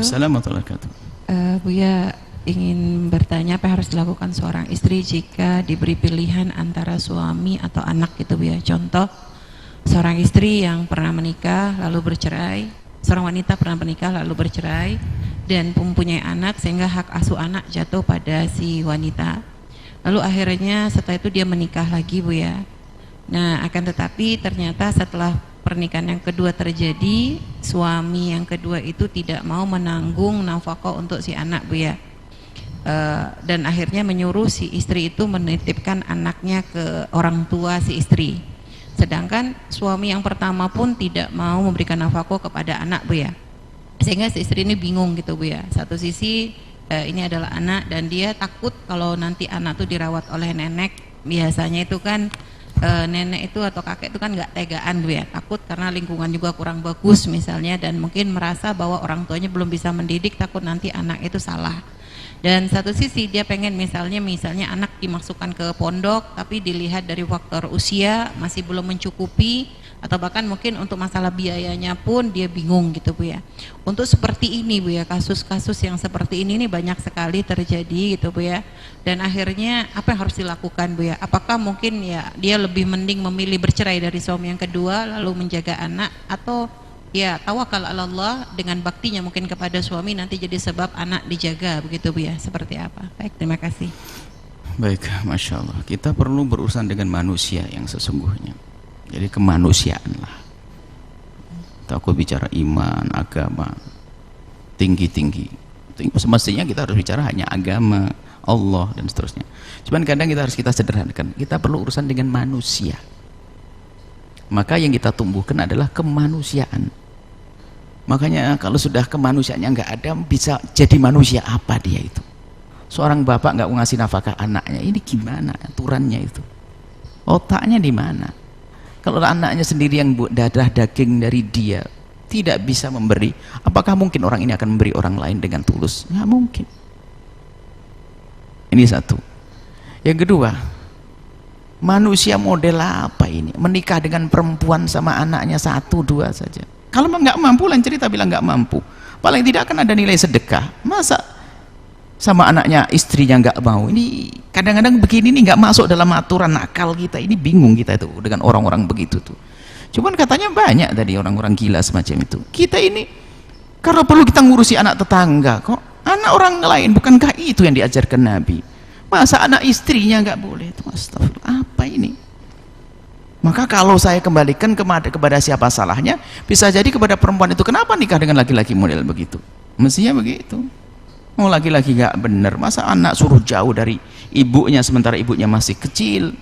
Waalaikumsalam warahmatullahi wabarakatuh. Buya ingin bertanya apa yang harus dilakukan seorang istri jika diberi pilihan antara suami atau anak gitu Buya. Contoh, seorang istri yang pernah menikah lalu bercerai, seorang wanita pernah menikah lalu bercerai dan mempunyai anak sehingga hak asuh anak jatuh pada si wanita. Lalu akhirnya setelah itu dia menikah lagi Buya. Nah, akan tetapi ternyata setelah pernikahan yang kedua terjadi, suami yang kedua itu tidak mau menanggung nafkah untuk si anak Buya. Dan akhirnya menyuruh si istri itu menitipkan anaknya ke orang tua si istri. Sedangkan suami yang pertama pun tidak mau memberikan nafkah kepada anak Buya. Sehingga si istri ini bingung gitu Buya. Satu sisi ini adalah anak dan dia takut kalau nanti anak itu dirawat oleh nenek. Biasanya itu kan nenek itu atau kakek itu kan nggak tegaan Bu ya, takut karena lingkungan juga kurang bagus misalnya, dan mungkin merasa bahwa orang tuanya belum bisa mendidik, takut nanti anak itu salah. Dan satu sisi dia pengen misalnya anak dimasukkan ke pondok tapi dilihat dari faktor usia masih belum mencukupi, atau bahkan mungkin untuk masalah biayanya pun dia bingung gitu Bu ya. Untuk seperti ini Bu ya, kasus-kasus yang seperti ini banyak sekali terjadi gitu Bu ya. Dan akhirnya apa yang harus dilakukan Bu ya? Apakah mungkin ya dia lebih mending memilih bercerai dari suami yang kedua lalu menjaga anak, atau ya tawakal ala Allah dengan baktinya mungkin kepada suami nanti jadi sebab anak dijaga begitu Bu ya? Seperti apa? Baik, terima kasih. Baik, Masya Allah. Kita perlu berurusan dengan manusia yang sesungguhnya. Jadi kemanusiaan lah. Aku bicara iman, agama, tinggi-tinggi. Semestinya kita harus bicara hanya agama, Allah dan seterusnya. Cuman kadang kita sederhanakan. Kita perlu urusan dengan manusia. Maka yang kita tumbuhkan adalah kemanusiaan. Makanya kalau sudah kemanusiaannya nggak ada, bisa jadi manusia apa dia itu? Seorang bapak nggak ngasih nafkah anaknya, ini gimana aturannya itu? Otaknya di mana? Kalau anaknya sendiri yang darah daging dari dia tidak bisa memberi, apakah mungkin orang ini akan memberi orang lain dengan tulus? Nggak mungkin. Ini satu. Yang kedua, manusia model apa ini? Menikah dengan perempuan sama anaknya 1-2 saja. Kalau nggak mampu, lain cerita, bilang nggak mampu. Paling tidak akan ada nilai sedekah. Masa sama anaknya istrinya nggak mau? Ini kadang-kadang begini nih nggak masuk dalam aturan akal kita. Ini bingung kita itu dengan orang-orang begitu tuh. Cuman katanya banyak tadi orang-orang gila semacam itu. Kita ini kalau perlu kita ngurusi anak tetangga, kok anak orang lain, bukankah itu yang diajarkan Nabi? Masa anak istrinya nggak boleh? Itu astagfirullah, apa ini? Maka kalau saya kembalikan kepada siapa salahnya, bisa jadi kepada perempuan itu. Kenapa nikah dengan laki-laki model begitu? Mestinya begitu. Mau laki-laki gak bener, masa anak suruh jauh dari ibunya sementara ibunya masih kecil?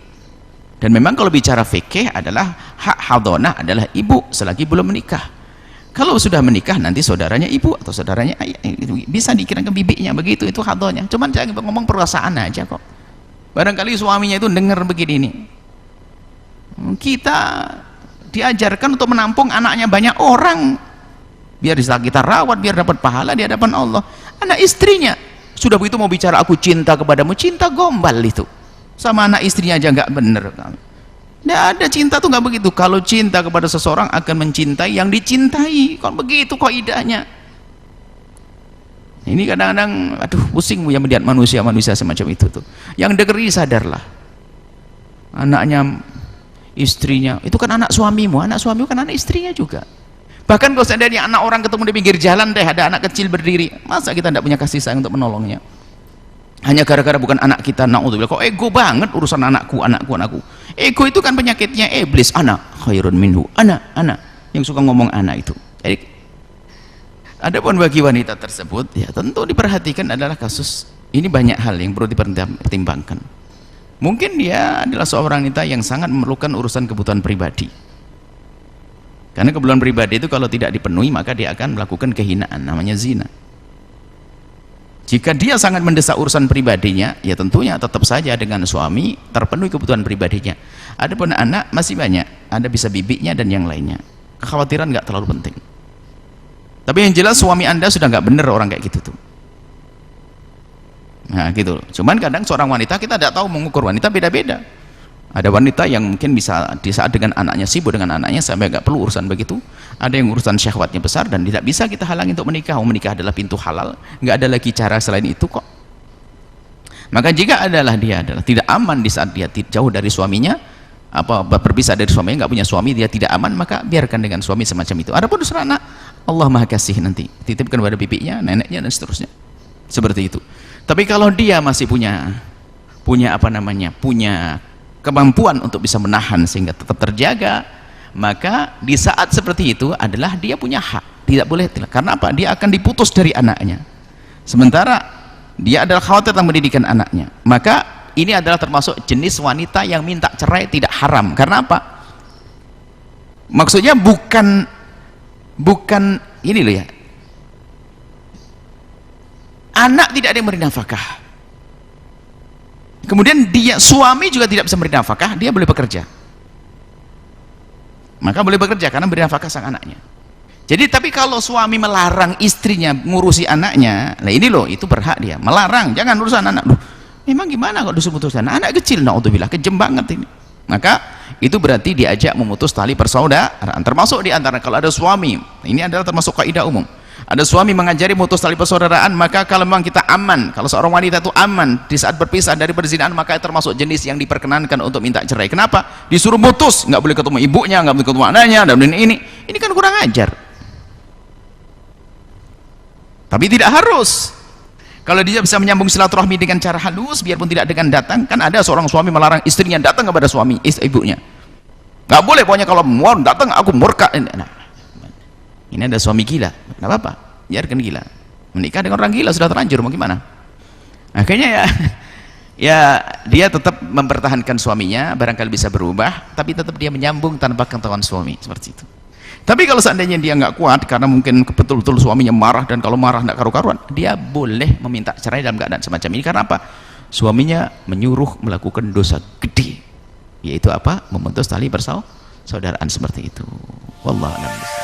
Dan memang kalau bicara fikih adalah hak hadonah adalah ibu selagi belum menikah. Kalau sudah menikah nanti saudaranya ibu atau saudaranya ayah, bisa dikirakan bibinya begitu, itu hadonah. Cuman jangan ngomong perasaan aja kok. Barangkali suaminya itu dengar begini nih. Kita diajarkan untuk menampung anaknya banyak orang, biar bisa kita rawat, biar dapat pahala di hadapan Allah. Anak istrinya sudah begitu mau bicara aku cinta kepadamu, cinta gombal itu. Sama anak istrinya aja nggak bener. Nggak ada, cinta tuh nggak begitu. Kalau cinta kepada seseorang akan mencintai yang dicintai. Kalau begitu kaidahnya. Ini kadang-kadang aduh pusing ya melihat manusia-manusia semacam itu tuh. Yang degeri sadarlah. Anaknya, istrinya, itu kan anak suamimu kan anak istrinya juga. Bahkan kalau seandainya anak orang ketemu di pinggir jalan deh, ada anak kecil berdiri, masa kita tidak punya kasih sayang untuk menolongnya? Hanya gara-gara bukan anak kita, na'udzubillah. Kok ego banget urusan anakku. Ego itu kan penyakitnya iblis. Anak khairun minhu, anak yang suka ngomong anak itu. Jadi adapun bagi wanita tersebut, ya tentu diperhatikan adalah kasus ini, banyak hal yang perlu dipertimbangkan. Mungkin dia adalah seorang wanita yang sangat memerlukan urusan kebutuhan pribadi. Karena kebutuhan pribadi itu kalau tidak dipenuhi maka dia akan melakukan kehinaan, namanya zina. Jika dia sangat mendesak urusan pribadinya, ya tentunya tetap saja dengan suami terpenuhi kebutuhan pribadinya. Adapun anak masih banyak, ada bisa bibinya dan yang lainnya. Kekhawatiran nggak terlalu penting. Tapi yang jelas suami Anda sudah nggak bener orang kayak gitu tuh. Nah gitu. Cuman kadang seorang wanita kita tidak tahu mengukur wanita beda-beda. Ada wanita yang mungkin bisa di saat dengan anaknya, sibuk dengan anaknya sampai nggak perlu urusan begitu. ada yang urusan syahwatnya besar dan tidak bisa kita halangi untuk menikah. Menikah adalah pintu halal, nggak ada lagi cara selain itu kok. Maka jika dia adalah tidak aman di saat dia jauh dari suaminya, berpisah dari suaminya, nggak punya suami, dia tidak aman, maka biarkan dengan suami semacam itu. Adapun urusan anak, Allah Maha Kasih, nanti titipkan pada bibinya, neneknya dan seterusnya, seperti itu. Tapi kalau dia masih punya kemampuan untuk bisa menahan sehingga tetap terjaga, maka di saat seperti itu adalah dia punya hak, tidak boleh. Karena apa? Dia akan diputus dari anaknya, sementara dia adalah khawatir tentang pendidikan anaknya. Maka ini adalah termasuk jenis wanita yang minta cerai tidak haram. Karena apa? Maksudnya bukan ini loh ya, anak tidak ada yang memberi nafkah, kemudian suami juga tidak bisa memberi nafkah, dia boleh bekerja, maka boleh bekerja karena beri nafkah sang anaknya. Jadi tapi kalau suami melarang istrinya ngurusi anaknya, nah ini loh, itu berhak dia melarang, jangan urusan anak. Loh, memang gimana kalau disuruh putus anak kecil, naudzubillah, kejem banget ini. Maka itu berarti diajak memutus tali persaudaraan. Termasuk di antara kalau ada suami, ini adalah termasuk kaidah umum, ada suami mengajari memutus tali persaudaraan, maka kalau memang kita aman, kalau seorang wanita itu aman di saat berpisah dari perzinahan, maka termasuk jenis yang diperkenankan untuk minta cerai. Kenapa? Disuruh putus, nggak boleh ketemu ibunya, nggak boleh ketemu anaknya, dan ini kan kurang ajar. Tapi tidak harus. Kalau dia bisa menyambung silaturahmi dengan cara halus, biarpun tidak dengan datang. Kan ada seorang suami melarang istrinya datang kepada ibunya, nggak boleh, pokoknya kalau mau datang aku murka. Nah, ini ada suami gila, nggak apa-apa, biarkan gila, menikah dengan orang gila sudah terlanjur, mau gimana. Akhirnya ya dia tetap mempertahankan suaminya, barangkali bisa berubah, tapi tetap dia menyambung tanpa ketahuan suami, seperti itu. Tapi kalau seandainya dia nggak kuat karena mungkin betul-betul suaminya marah, dan kalau marah nggak karu-karuan, dia boleh meminta cerai dalam keadaan semacam ini. Karena apa? Suaminya menyuruh melakukan dosa gede, yaitu apa? Memutus tali persaudaraan seperti itu. Wallahu a'lam.